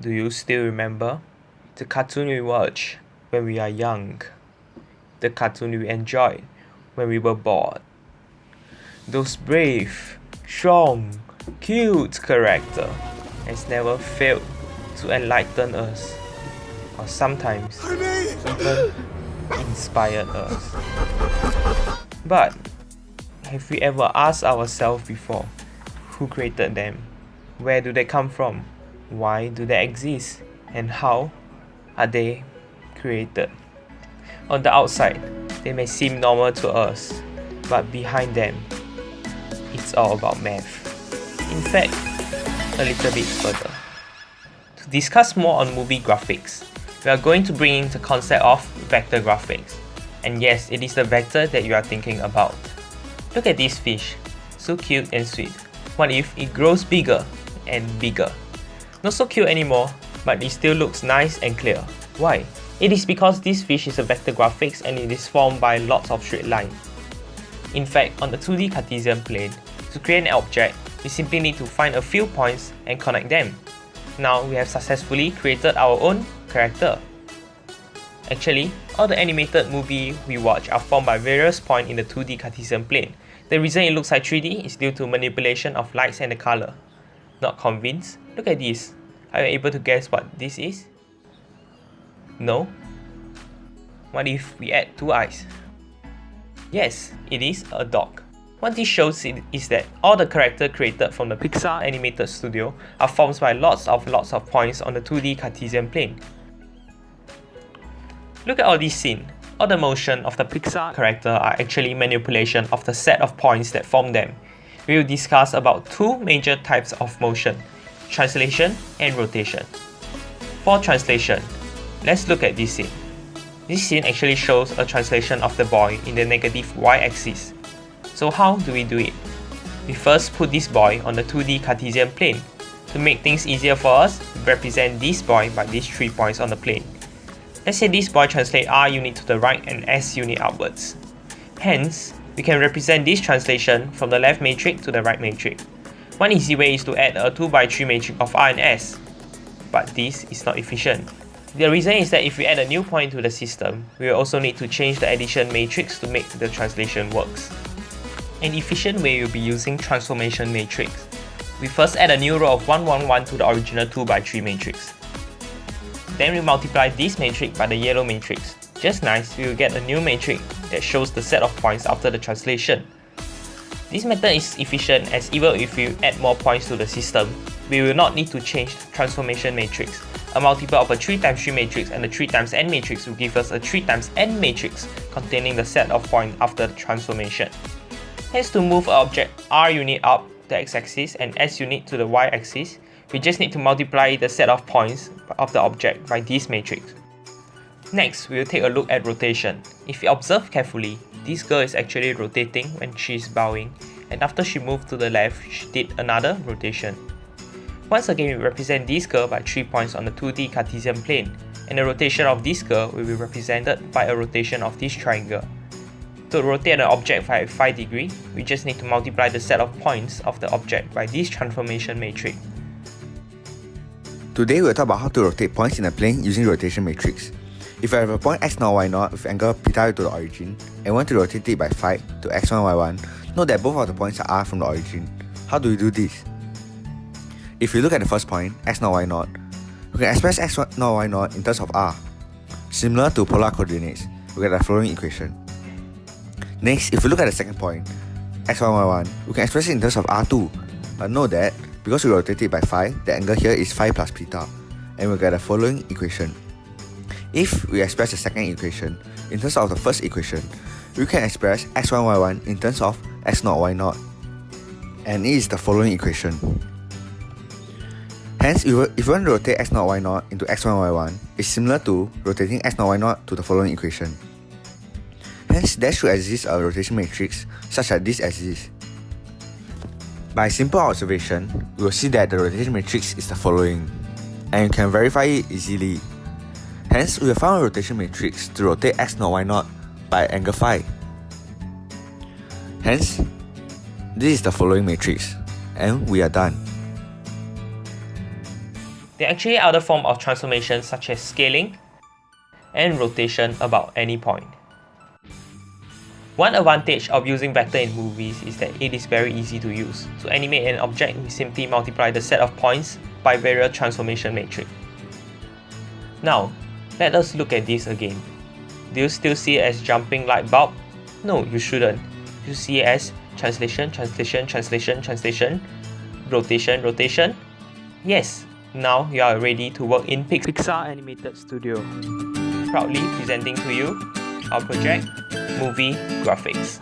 Do you still remember the cartoon we watched when we are young? The cartoon we enjoyed when we were bored? Those brave, strong, cute character has never failed to enlighten us, or sometimes even inspired us. But have we ever asked ourselves before, who created them? Where do they come from? Why do they exist? And how are they created? On the outside, they may seem normal to us, but behind them, it's all about math. In fact, a little bit further. To discuss more on movie graphics, we are going to bring in the concept of vector graphics. And yes, it is the vector that you are thinking about. Look at this fish, so cute and sweet. What if it grows bigger and bigger? Not so cute anymore, but it still looks nice and clear. Why? It is because this fish is a vector graphics and it is formed by lots of straight lines. In fact, on the 2D Cartesian plane, to create an object, we simply need to find a few points and connect them. Now we have successfully created our own character. Actually, all the animated movies we watch are formed by various points in the 2D Cartesian plane. The reason it looks like 3D is due to manipulation of lights and the color. Not convinced? Look at this. Are you able to guess what this is? No? What if we add two eyes? Yes, it is a dog. What this shows is that all the characters created from the Pixar animated studio are formed by lots of points on the 2D Cartesian plane. Look at all these scenes. All the motion of the Pixar character are actually manipulation of the set of points that form them. We will discuss about two major types of motion, translation and rotation. For translation, let's look at this scene. This scene actually shows a translation of the boy in the negative y-axis. So how do we do it? We first put this boy on the 2D Cartesian plane. To make things easier for us, we represent this boy by these 3 points on the plane. Let's say this boy translates R unit to the right and S unit upwards. Hence, we can represent this translation from the left matrix to the right matrix. One easy way is to add a 2x3 matrix of R and S, but this is not efficient. The reason is that if we add a new point to the system, we will also need to change the addition matrix to make the translation works. An efficient way will be using transformation matrix. We first add a new row of 1, 1, 1 to the original 2x3 matrix. Then we multiply this matrix by the yellow matrix. Just nice, we will get a new matrix that shows the set of points after the translation. This method is efficient as even if we add more points to the system, we will not need to change the transformation matrix. A multiple of a 3x3 matrix and a 3x_n matrix will give us a 3x_n matrix containing the set of points after the transformation. Hence, to move an object R unit up the x-axis and S unit to the y-axis, we just need to multiply the set of points of the object by this matrix. Next, we will take a look at rotation. If you observe carefully, this girl is actually rotating when she is bowing, and after she moved to the left, she did another rotation. Once again, we represent this girl by 3 points on the 2D Cartesian plane, and the rotation of this girl will be represented by a rotation of this triangle. To rotate an object by 5 degrees, we just need to multiply the set of points of the object by this transformation matrix. Today we'll talk about how to rotate points in a plane using rotation matrix. If I have a point x0, y0 with angle θ to the origin and want to rotate it by 5 to x1, y1, note that both of the points are r from the origin. How do we do this? If you look at the first point, x0, y0, we can express x0, y0 in terms of r. Similar to polar coordinates, we get the following equation. Next, if we look at the second point, x1, y1, we can express it in terms of r2. But note that, because we rotate it by 5, the angle here is 5 plus θ, and we'll get the following equation. If we express the second equation in terms of the first equation, we can express x1, y1 in terms of x0, y0, and it is the following equation. Hence, if we want to rotate x0, y0 into x1, y1, it's similar to rotating x0, y0 to the following equation. Hence, there should exist a rotation matrix such that this exists. By simple observation, we will see that the rotation matrix is the following, and you can verify it easily. Hence, we have found a rotation matrix to rotate x0, y0 by angle phi. Hence, this is the following matrix, and we are done. There are actually other forms of transformation such as scaling and rotation about any point. One advantage of using vector in movies is that it is very easy to use. To animate an object, we simply multiply the set of points by various transformation matrix. Now, let us look at this again. Do you still see it as jumping light bulb? No, you shouldn't. You see it as translation, translation, translation, translation, rotation, rotation. Yes, now you are ready to work in Pixar Animated Studio. Proudly presenting to you our project, Movie Graphics.